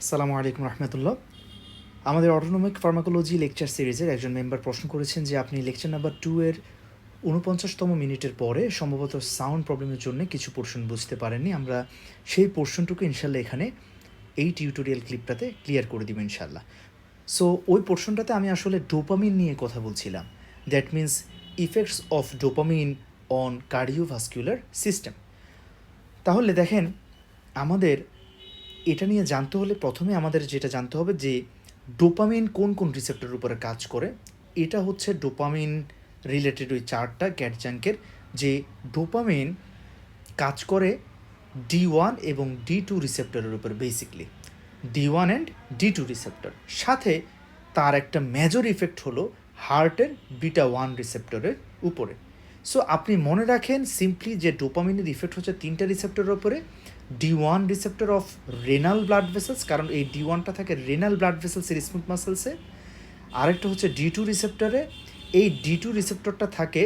আসসালামু আলাইকুম রহমতুল্লাহ। আমাদের অটোনমিক ফার্মাকোলজি লেকচার সিরিজের একজন মেম্বার প্রশ্ন করেছেন যে আপনি লেকচার নাম্বার 2 এর 49তম মিনিটের পরে সম্ভবত সাউন্ড প্রবলেমের জন্য কিছু পোর্শন বুঝতে পারেননি। আমরা সেই পোর্শনটুকু ইনশাল্লাহ এখানে এই টিউটোরিয়াল ক্লিপটাতে ক্লিয়ার করে দিব ইনশাল্লাহ। সো ওই পোর্শনটাতে আমি আসলে ডোপামিন নিয়ে কথা বলছিলাম। That means effects of dopamine on cardiovascular system. তাহলে দেখেন, আমাদের এটা নিয়ে জানতে হলে প্রথমে আমাদের যেটা জানতে হবে যে ডোপামিন কোন কোন রিসেপ্টরের উপরে কাজ করে। এটা হচ্ছে ডোপামিন রিলেটেড ওই চার্টটা গ্যাটজাঙ্কের, যে ডোপামিন কাজ করে D1 এবং D2 রিসেপ্টরের উপর। Basically D1 and D2 receptor, সাথে তার একটা মেজর ইফেক্ট হলো হার্টের β1 রিসেপ্টরের উপরে। সো আপনি মনে রাখেন সিম্পলি যে ডোপামিনের ইফেক্ট হচ্ছে তিনটা রিসেপ্টরের উপরে। D1 receptor of renal blood vessels, কারণ এই D1টা থাকে রেনাল ব্লাড ভেসেলসের স্মুথ মাসেলসে। আরেকটা হচ্ছে D2 রিসেপ্টরে। এই D2 রিসেপ্টরটা থাকে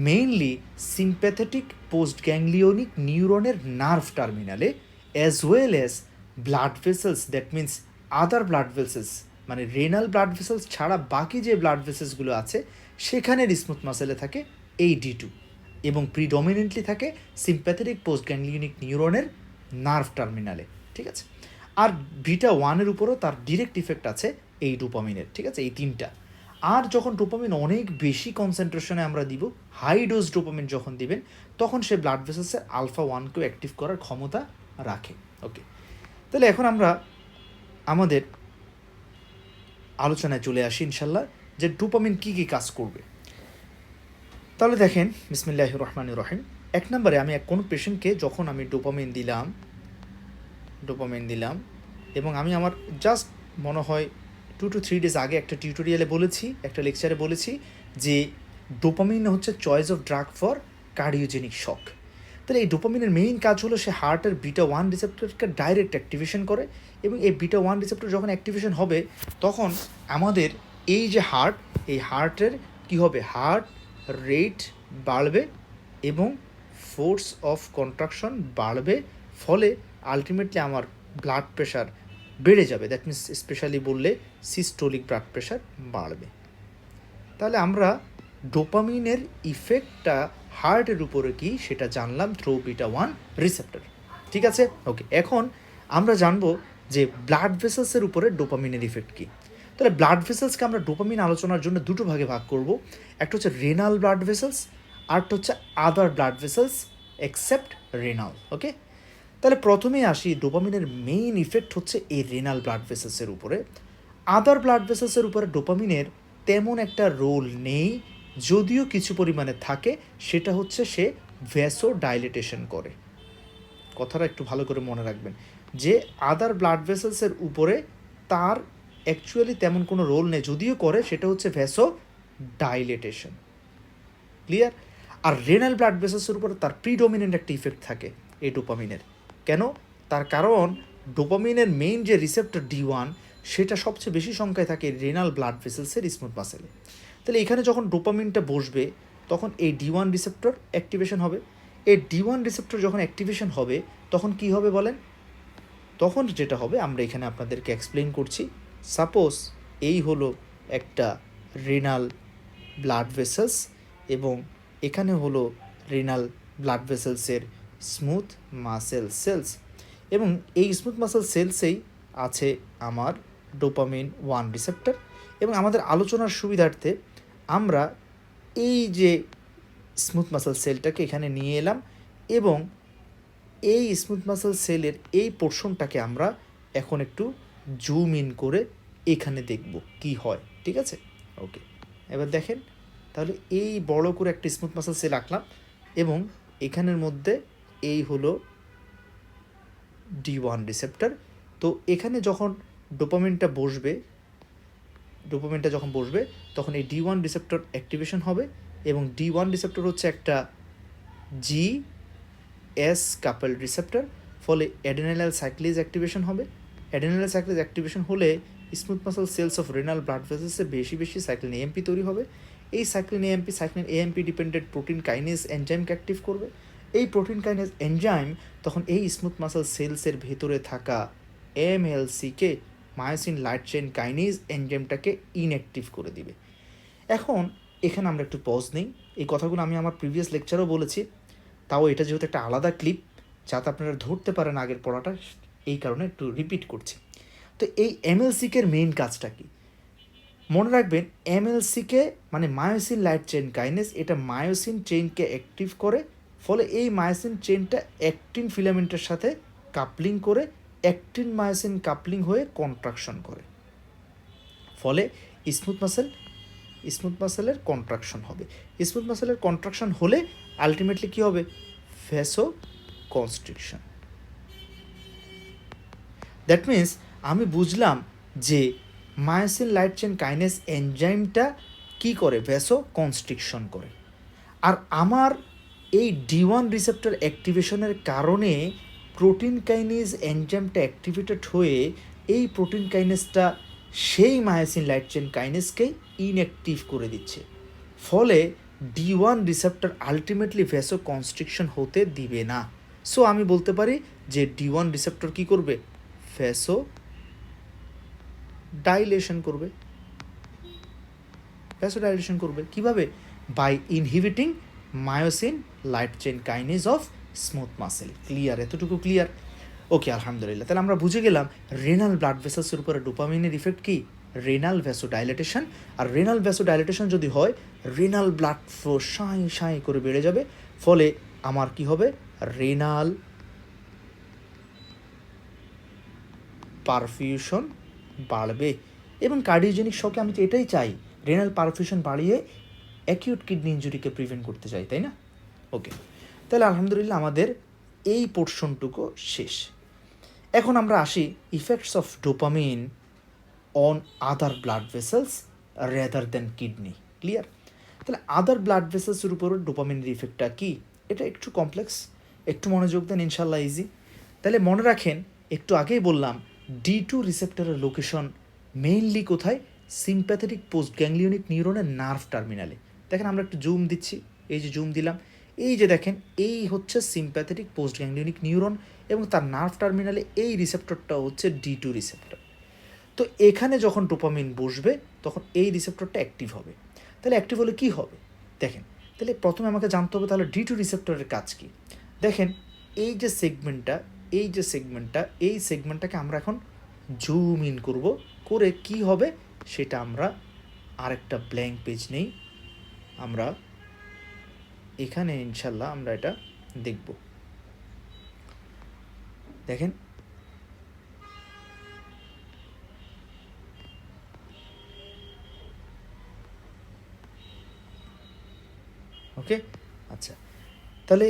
মেইনলি সিম্প্যাথেটিক পোস্ট গ্যাংলিওনিক নিউরনের নার্ভ টার্মিনালে, as well as blood vessels, that means other blood vessels, মানে রেনাল ব্লাড ভেসেলস ছাড়া বাকি যে ব্লাড ভেসেলসগুলো আছে সেখানের স্মুথ মাসেলে থাকে এই D2, এবং প্রিডমিনেন্টলি থাকে সিম্প্যাথেটিক পোস্ট গ্যাংলিওনিক নিউরনের নার্ভ টার্মিনালে। ঠিক আছে। আর β1 উপরও তার ডিরেক্ট ইফেক্ট আছে এই ডোপামিনের। ঠিক আছে, এই তিনটা। আর যখন ডোপামিন অনেক বেশি কনসেন্ট্রেশনে আমরা দিব, হাই ডোজ ডোপামিন যখন দিবেন, তখন সে ব্লাড ভেসেলসের α1কেও অ্যাক্টিভ করার ক্ষমতা রাখে। ওকে, তাহলে এখন আমরা আমাদের আলোচনায় চলে আসি ইনশাল্লাহ, যে ডোপামিন কী কী কাজ করবে। তাহলে দেখেন, বিসমিল্লাহির রহমানির রহিম। এক নম্বরে আমি কোনো পেশেন্টকে যখন আমি ডোপামিন দিলাম এবং আমি আমার জাস্ট মনে হয় 2 to 3 days আগে একটা টিউটোরিয়ালে বলেছি, একটা লেকচারে বলেছি যে ডোপামিন হচ্ছে choice of drug for cardiogenic shock. তাহলে এই ডোপামিনের মেইন কাজ হলো সে হার্টের β1 রিসেপ্টরকে ডাইরেক্ট অ্যাক্টিভেশন করে, এবং এই β1 রিসেপ্টর যখন অ্যাক্টিভেশন হবে তখন আমাদের এই যে এই হার্টের কী হবে, হার্ট রেট বাড়বে এবং ফোর্স অফ কন্ট্রাকশন বাড়বে, ফলে আলটিমেটলি আমার ব্লাড প্রেশার বেড়ে যাবে। দ্যাট মিনস স্পেশালি বললে সিস্টোলিক ব্লাড প্রেশার বাড়বে। তাহলে আমরা ডোপামিনের ইফেক্টটা হার্টের উপরে কি সেটা জানলাম থ্রু β1 রিসেপ্টর। ঠিক আছে, ওকে। এখন আমরা জানবো যে ব্লাড ভেসেলসের উপরে ডোপামিনের ইফেক্ট কী। তাহলে ব্লাড ভেসেলসকে আমরা ডোপামিন আলোচনার জন্য দুটো ভাগে ভাগ করব। একটা হচ্ছে রেনাল ব্লাড ভেসেলস, আরটা হচ্ছে আদার ব্লাড ভেসেলস এক্সেপ্ট রেনাল। ওকে, তাহলে প্রথমেই আসি, ডোপামিনের মেইন ইফেক্ট হচ্ছে এই রেনাল ব্লাড ভেসেলসের উপরে। আদার ব্লাড ভেসেলসের উপরে ডোপামিনের তেমন একটা রোল নেই, যদিও কিছু পরিমাণে থাকে। সেটা হচ্ছে সে ভ্যাসো ডাইলেটেশন করে। কথাটা একটু ভালো করে মনে রাখবেন যে আদার ব্লাড ভেসেলসের উপরে তার অ্যাকচুয়ালি তেমন কোনো রোল নেই, যদিও করে সেটা হচ্ছে ভ্যাসো ডাইলেটেশন। ক্লিয়ার? আর রেনাল ব্লাড ভেসেলসের উপরে তার প্রিডমিনেন্ট একটা ইফেক্ট থাকে এই ডোপামিনের। কেন? তার কারণ ডোপামিনের মেইন যে রিসেপ্টর D1 সেটা সবচেয়ে বেশি সংখ্যায় থাকে রেনাল ব্লাড ভেসেলসের স্মুথ মাসেলে। তাহলে এখানে যখন ডোপামিনটা বসবে তখন এই D1 রিসেপ্টর অ্যাক্টিভেশন হবে। এই D1 রিসেপ্টর যখন অ্যাক্টিভেশন হবে তখন কি হবে বলেন? তখন যেটা হবে আমরা এখানে আপনাদেরকে এক্সপ্লেন করছি। সাপোজ এই হলো একটা রেনাল ব্লাড ভেসেলস এবং এখানে হলো রেনাল ব্লাড ভেসেলসের স্মুথ মাসেল সেলস, এবং এই স্মুথ মাসেল সেলসেই আছে আমার ডোপামিন 1 রিসেপ্টর। এবং আমাদের আলোচনার সুবিধার্থে আমরা এই যে স্মুথ মাসেল সেলটাকে এখানে নিয়ে এলাম, এবং এই স্মুথ মাসেল সেলের এই পোর্শনটাকে আমরা এখন একটু জুম ইন করে এখানে দেখব কি হয়। ঠিক আছে, ওকে। এবার দেখেন, তাহলে এই বড় করে একটা স্মুথ মাসেল সেল আঁকলাম, এবং এখানের মধ্যে এই হলো D1 রিসেপ্টর। তো এখানে যখন ডোপামিনটা যখন বসবে তখন এই D1 রিসেপ্টর অ্যাক্টিভেশন হবে, এবং D1 রিসেপ্টর হচ্ছে একটা GS কাপল রিসেপ্টর, ফলে অ্যাডেনাইল সাইক্লেজ অ্যাক্টিভেশন হবে। অ্যাডেনাইল সাইক্লেজ অ্যাক্টিভেশন হলে smooth muscle cells of renal blood ভেসেলসে বেশি সাইক্লিন AMP তৈরি হবে। এই cyclic AMP dependent protein kinase এনজাইমকে অ্যাক্টিভ করবে। এই প্রোটিন কাইনেজ এনজাইম তখন এই স্মুথ মাসেল সেলসের ভেতরে থাকা এমএলসিকে মায়োসিন লাইট চেইন কাইনেজ এনজাইমটাকে ইনঅ্যাক্টিভ করে দিবে। এখন এখানে আমরা একটু পজ নেই, এই কথাগুলো আমি আমার প্রিভিয়াস লেকচারেও বলেছি, তাও এটা যেহেতু একটা আলাদা ক্লিপ যাতে আপনারা ধরতে পারেন আগের পড়াটা, এই কারণে একটু রিপিট করছি। তো এই এমএলসিকের মেইন কাজটা কি মনে রাখবেন, এমএলসিকে মানে মায়োসিন লাইট চেইন কাইনেজ, এটা মায়োসিন চেইনকে অ্যাক্টিভ করে, ফলে এই মায়োসিন চেইনটা অ্যাক্টিন ফিলামেন্টের সাথে কাপলিং করে অ্যাক্টিন মায়োসিন কাপলিং হয়ে কন্ট্রাকশন করে, ফলে স্মুথ মাসেলের কন্ট্রাকশন হবে। স্মুথ মাসেলের কন্ট্রাকশন হলে আলটিমেটলি কী হবে, ভ্যাসো কনস্ট্রিকশন। দ্যাট মিন্স আমি বুঝলাম যে মায়োসিন লাইট চেইন কাইনেজ এনজাইমটা কী করে, ভ্যাসো কনস্ট্রিকশন করে। আর আমার এই D1 রিসেপ্টর অ্যাক্টিভেশনের কারণে প্রোটিন কাইনেজ এনজাইমটা অ্যাক্টিভেটেড হয়ে এই প্রোটিন কাইনেজটা সেই মায়োসিন লাইট চেইন কাইনেজকেই ইনঅ্যাক্টিভ করে দিচ্ছে, ফলে D1 রিসেপ্টর আলটিমেটলি ভ্যাসো কনস্ট্রিকশন হতে দিবে না। সো আমি বলতে পারি যে D1 রিসেপ্টর কী করবে, ভ্যাসো ডাইলেশন করবে। ভ্যাসোডাইলেশন করবে কীভাবে, by inhibiting myosin light chain kinase of smooth muscle. Clear? এতটুকু ক্লিয়ার? ওকে, আলহামদুলিল্লাহ। তাহলে আমরা বুঝে গেলাম রেনাল ব্লাড ভেসেলসের উপরে ডোপামিনের ইফেক্ট কী, রেনাল ভ্যাসোডাইলেটেশন। আর রেনাল ভ্যাসোডাইলেটেশন যদি হয়, রেনাল ব্লাড ফ্লো সাঁই করে বেড়ে যাবে, ফলে আমার কি হবে, রেনাল পারফিউশন বাড়বে। এবং কার্ডিওজেনিক শকে আমি তো এটাই চাই, রেনাল পারফিউশন বাড়িয়ে অ্যাকিউট কিডনি ইনজুরিকে প্রিভেন্ট করতে চাই, তাই না? ওকে, তাহলে আলহামদুলিল্লাহ আমাদের এই পোর্শনটুকু শেষ। এখন আমরা আসি effects of dopamine on other blood vessels rather than kidney. Clear? তাহলে আদার ব্লাড ভেসেলসের উপর ডোপামিনের ইফেক্টটা কী, এটা একটু কমপ্লেক্স, একটু মনোযোগ দেন, ইনশাল্লাহ ইজি। তাহলে মনে রাখেন, একটু আগেই বললাম D2 রিসেপ্টরের লোকেশন মেইনলি কোথায়, সিম্প্যাথেটিক পোস্ট গ্যাংলিওনিক নিউরনের নার্ভ টার্মিনালে। দেখেন আমরা একটু জুম দিচ্ছি, এই যে জুম দিলাম, এই যে দেখেন এই হচ্ছে সিম্প্যাথেটিক পোস্ট গ্যাংলিওনিক নিউরন, এবং তার নার্ভ টার্মিনালে এই রিসেপ্টরটা হচ্ছে D2 রিসেপ্টর। তো এখানে যখন ডোপামিন বসবে তখন এই রিসেপ্টরটা অ্যাক্টিভ হবে। তাহলে অ্যাক্টিভ হলে কী হবে দেখেন, তাহলে প্রথমে আমাকে জানতে হবে তাহলে D2 রিসেপ্টরের কাজ কী। দেখেন এই যে সেগমেন্টটা, এই সেগমেন্টটাকে আমরা এখন জুম ইন করব, করে কি হবে সেটা আমরা আরেকটা ব্ল্যাঙ্ক পেজ নেই, আমরা এখানে ইনশাল্লাহ আমরা এটা দেখব। দেখেন ওকে, আচ্ছা, তাহলে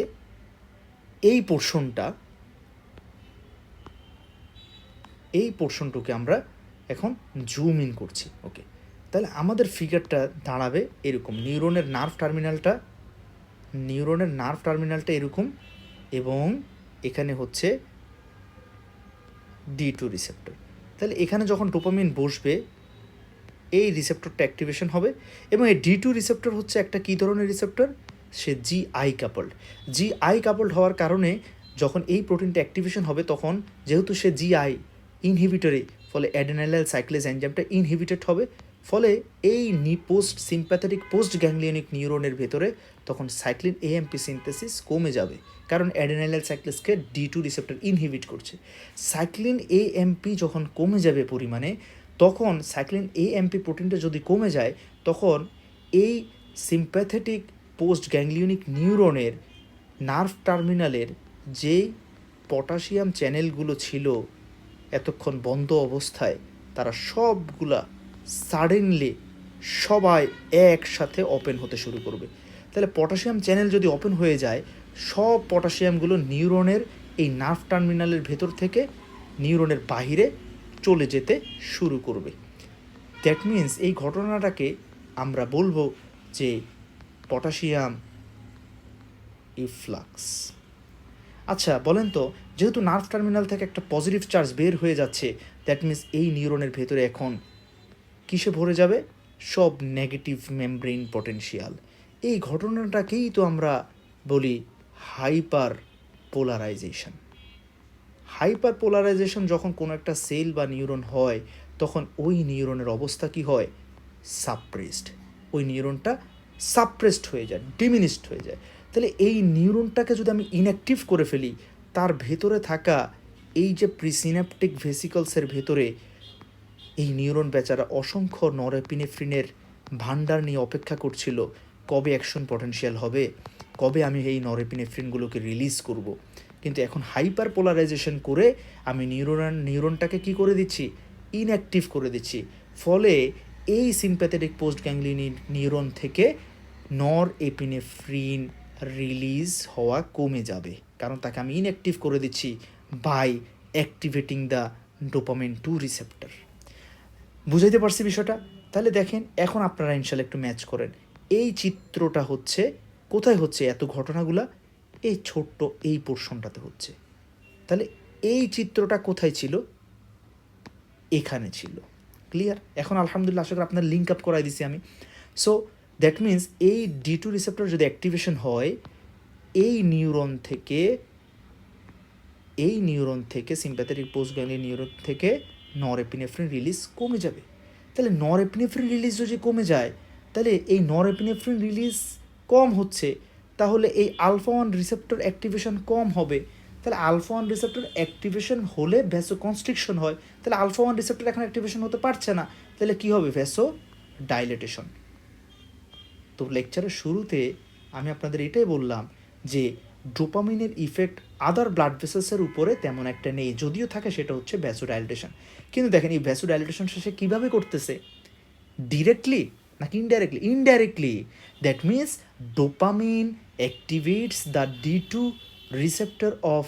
এই পোর্শনটুকে আমরা এখন জুম ইন করছি। ওকে, তাহলে আমাদের ফিগারটা দাঁড়াবে এরকম, নিউরনের নার্ভ টার্মিনালটা এরকম, এবং এখানে হচ্ছে D2 রিসেপ্টর। তাহলে এখানে যখন ডোপামিন বসবে এই রিসেপ্টরটা অ্যাক্টিভেশন হবে, এবং এই D2 রিসেপ্টর হচ্ছে একটা কী ধরনের রিসেপ্টর, সে GI কাপলড হওয়ার কারণে যখন এই প্রোটিনটা অ্যাক্টিভেশন হবে তখন যেহেতু সে GI ইনহিবিটরে, ফলে অ্যাডেনাইলাইল সাইক্লেজ এনজাইমটা ইনহিবিটেড হবে, ফলে এই সিম্প্যাথেটিক পোস্ট গ্যাংলিওনিক নিউরনের ভেতরে তখন সাইক্লিন AMP সিনথেসিস কমে যাবে, কারণ অ্যাডেনাইলাইল সাইক্লেজকে D2 রিসেপ্টর ইনহিবিট করছে। সাইক্লিন AMP যখন কমে যাবে পরিমাণে, তখন সাইক্লিন AMP প্রোটিনটা যদি কমে যায়, তখন এই সিম্প্যাথেটিক পোস্ট গ্যাংলিওনিক নিউরনের নার্ভ টার্মিনালের যেই পটাশিয়াম চ্যানেলগুলো ছিল এতক্ষণ বন্ধ অবস্থায়, তারা সবগুলা সাডেনলি সবাই একসাথে ওপেন হতে শুরু করবে। তাহলে পটাশিয়াম চ্যানেল যদি ওপেন হয়ে যায়, সব পটাশিয়ামগুলো নিউরনের এই নার্ভ টার্মিনালের ভেতর থেকে নিউরনের বাহিরে চলে যেতে শুরু করবে। দ্যাট মিন্স এই ঘটনাটাকে আমরা বলবো যে পটাশিয়াম ইফ্লাক্স। আচ্ছা বলেন তো, যেহেতু নার্ভ টার্মিনাল থেকে একটা পজিটিভ চার্জ বের হয়ে যাচ্ছে, দ্যাট মিন্স এই নিউরনের ভেতরে এখন কিসে ভরে যাবে, সব নেগেটিভ মেমব্রেন পটেনশিয়াল। এই ঘটনাটাকেই তো আমরা বলি হাইপার পোলারাইজেশন। হাইপার পোলারাইজেশন যখন কোনো একটা সেল বা নিউরন হয় তখন ওই নিউরনের অবস্থা কি হয়, সাপ্রেসড, ওই নিউরনটা সাপ্রেসড হয়ে যায়, ডিমিনিশড হয়ে যায়। তাহলে এই নিউরনটাকে যদি আমি ইনঅ্যাক্টিভ করে ফেলি, তার ভেতরে থাকা এই যে প্রিসিন্যাপটিক ভেসিকলসের ভেতরে এই নিউরন বেচারা অসংখ্য নরএপিনেফ্রিনের ভান্ডার নিয়ে অপেক্ষা করছিল কবে অ্যাকশন পটেনশিয়াল হবে, কবে আমি এই নরএপিনেফ্রিনগুলোকে রিলিজ করব। কিন্তু এখন হাইপার পোলারাইজেশন করে আমি নিউরনটাকে কি করে দিচ্ছি, ইনঅ্যাক্টিভ করে দিচ্ছি। ফলে এই সিম্প্যাথেটিক পোস্ট গ্যাংলিয়ন নিউরন থেকে নরএপিনেফ্রিন রিলিজ হওয়া কমে যাবে, কারণ তাকে আমি ইনঅ্যাক্টিভ করে দিচ্ছি by activating the dopamine 2 receptor. বুঝাইতে পারছি বিষয়টা? তাহলে দেখেন এখন আপনারা ইনশাল্লাহ একটু ম্যাচ করেন। এই চিত্রটা হচ্ছে কোথায় হচ্ছে, এত ঘটনাগুলা এই ছোট্ট এই পোর্শনটাতে হচ্ছে। তাহলে এই চিত্রটা কোথায় ছিল, এখানে ছিল। ক্লিয়ার? এখন আলহামদুলিল্লাহ আশা করি আপনার লিঙ্ক আপ করাই দিছি আমি। সো দ্যাট মিনস এই D2 রিসেপ্টর যদি অ্যাক্টিভেশন হয়, এই নিউরন থেকে সিম্প্যাথেটিক পোস্ট গ্যাংলিয়ন নিউরন থেকে নরএপিনেফ্রিন রিলিজ কমে যাবে। তাহলে নরএপিনেফ্রিন রিলিজ যদি কমে যায়, তাহলে এই নরএপিনেফ্রিন রিলিজ কম হচ্ছে, তাহলে এই আলফা 1 রিসেপ্টর অ্যাক্টিভেশন কম হবে। তাহলে আলফা 1 রিসেপ্টর অ্যাক্টিভেশন হলে ভ্যাসো কনস্ট্রিকশন হয়। তাহলে আলফা 1 রিসেপ্টর এখন অ্যাক্টিভেশন হতে পারছে না, তাহলে কী হবে, ভ্যাসো ডাইলেটেশন। তো লেকচারের শুরুতে আমি আপনাদের এটাই বললাম যে ডোপামিনের ইফেক্ট আদার ব্লাড ভেসেলসের উপরে তেমন একটা নেই, যদিও থাকে সেটা হচ্ছে ভ্যাসোডাইলেটেশন। কিন্তু দেখেন এই ভ্যাসোডাইলেটেশন শেষে কীভাবে করতেছে, ডিরেক্টলি নাকি indirectly? Indirectly. That means dopamine activates the D2 receptor of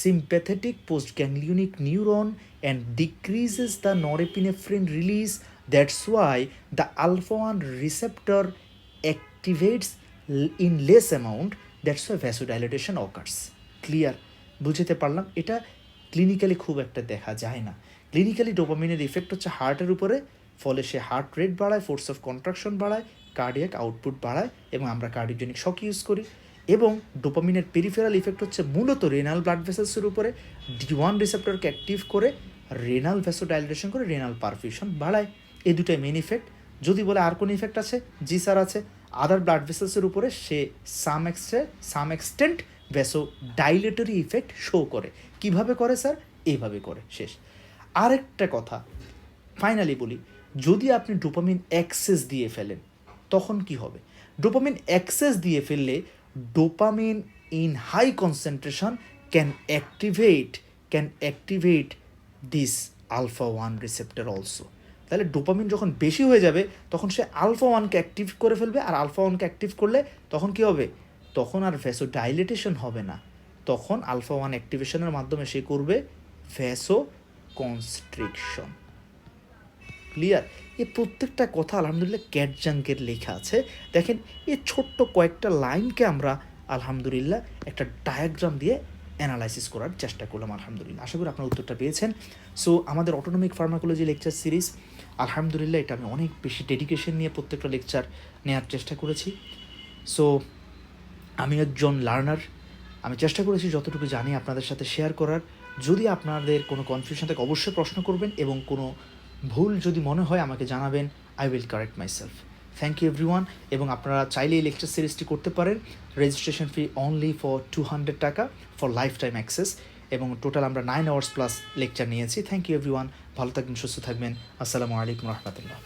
sympathetic postganglionic neuron and decreases the norepinephrine release. That's why the alpha 1 receptor activates in less amount. That's why vasodilatation occurs. Clear? বুঝতে পারলাম? এটা clinically খুব একটা দেখা যায় না। Clinically ডোপামিনের effect হচ্ছে হার্টের উপরে, ফলে সে হার্ট রেট বাড়ায়, ফোর্স অফ কন্ট্রাকশন বাড়ায়, কার্ডিয়াক আউটপুট বাড়ায় এবং আমরা কার্ডিওজেনিক শক ইউজ করি। এবং ডোপামিনের পেরিফেরাল ইফেক্ট হচ্ছে মূলত রেনাল ব্লাড ভেসেলসের উপরে, D1 রিসেপ্টরকে অ্যাক্টিভ করে রেনাল ভ্যাসোডাইলেটেশন করে রেনাল পারফিউশন বাড়ায়। এই দুটাই মেন ইফেক্ট। যদি বলে আর কোন ইফেক্ট আছে, জি স্যার আছে। আদার ব্লাড ভেসেলসের উপরে সে সাম এক্সটেন্ট ভ্যাসো ডাইলেটরি ইফেক্ট শো করে। কিভাবে করে স্যার? এইভাবে করে। শেষ। আরেকটা কথা ফাইনালি বলি, যদি আপনি ডোপামিন অ্যাক্সেস দিয়ে ফেলেন তখন কি হবে? ডোপামিন অ্যাক্সেস দিয়ে ফেললে dopamine in high concentration can activate this alpha 1 receptor also. তাহলে ডোপামিন যখন বেশি হয়ে যাবে তখন সে আলফা 1কে অ্যাক্টিভ করে ফেলবে, আর আলফা 1কে অ্যাক্টিভ করলে তখন কি হবে? তখন আর ভ্যাসো ডাইলেটেশন হবে না, তখন আলফা 1 অ্যাক্টিভেশনের মাধ্যমে সে করবে ভ্যাসো কনস্ট্রিকশন। ক্লিয়ার? এই প্রত্যেকটা কথা আলহামদুলিল্লাহ ক্যাটজাঙ্কের লেখা আছে। দেখেন এই ছোট্ট কয়েকটা লাইনকে আমরা আলহামদুলিল্লাহ একটা ডায়াগ্রাম দিয়ে অ্যানালাইসিস করার চেষ্টা করলাম। আলহামদুলিল্লাহ আশা করি আপনার উত্তরটা পেয়েছেন। সো আমাদের অটোনমিক ফার্মাকোলজি লেকচার সিরিজ, আলহামদুলিল্লাহ এটা আমি অনেক বেশি ডেডিকেশন নিয়ে প্রত্যেকটা লেকচার নেওয়ার চেষ্টা করেছি। সো আমি একজন লার্নার, আমি চেষ্টা করেছি যতটুকু জানি আপনাদের সাথে শেয়ার করার। যদি আপনাদের কোনো কনফিউশন থাকে অবশ্যই প্রশ্ন করবেন, এবং কোনো ভুল যদি মনে হয় আমাকে জানাবেন। I will correct myself. Thank you everyone. এবং আপনারা চাইলে এই লেকচার সিরিজটি করতে পারেন। রেজিস্ট্রেশন ফি অনলি ফর 200 টাকা ফর লাইফ টাইম অ্যাক্সেস, এবং টোটাল আমরা 9 আওয়ার্স প্লাস লেকচার নিয়েছি। Thank you everyone. ভালো থাকবেন, সুস্থ থাকবেন। আসসালামু আলাইকুম রহমতুল্লাহ।